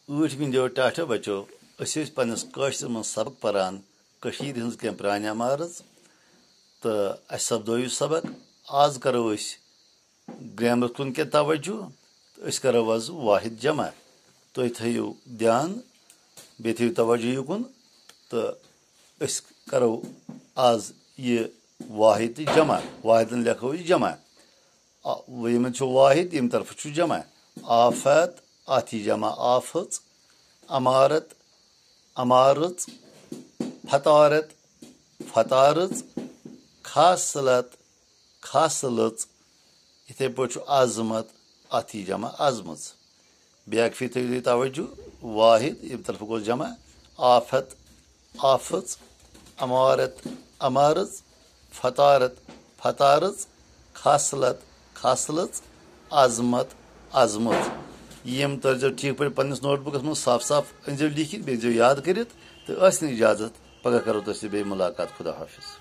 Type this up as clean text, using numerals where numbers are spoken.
ٲٹھمہِ ٹاٹھو بچو ٲسۍ پننِس کٲشرِس منٛز سبق پران کٔشیٖرِ ہٕنٛز کینٛہہ پرٛانہِ عمارٕژ تہٕ اَسہِ سپدو یہِ سبق آز کرو أسۍ گرٛیمرَس کُن کینٛہہ توجہ تہٕ أسۍ کرو آز واحد جمع تُہۍ تھٲیِو دھیان بیٚیہِ تھٲیِو توجہ یُکُن تہٕ أسۍ کرو آز یہِ واحد تہٕ جمع واحدن لیکھو أسۍ جمع یِمن چھُ واحد ییٚمہِ طرفہٕ چھُ جمع آفت اتھ یی جمع آفٕژ عمارت عمارٕژ فتارت فتارٕژ خاصلت خاصلٕژ یِتھے پٲٹھۍ چھُ عظمت اتھ یی جمع عظمٕژ بیاکھ پھِرِ تھٲیِو تُہۍ توجہ واحد ییٚمہِ طرفہٕ گوٚو جمع آفت آفٕژ عمارت عمارٕژ فتارت فتارٕژ خاصلت خاصلٕژ عظمت عظمٕژ یِم تٔرزیو ٹھیٖک پٲٹھۍ پننِس نوٹ بُکس منٛز صاف صاف أنزیو لیکھِتھ بیٚیہِ أنزیو یاد کٔرِتھ تہٕ ٲسۍ نہٕ اِجازت پگاہ کرو تۄہہِ سۭتۍ بیٚیہِ مُلاقات خدا حافظ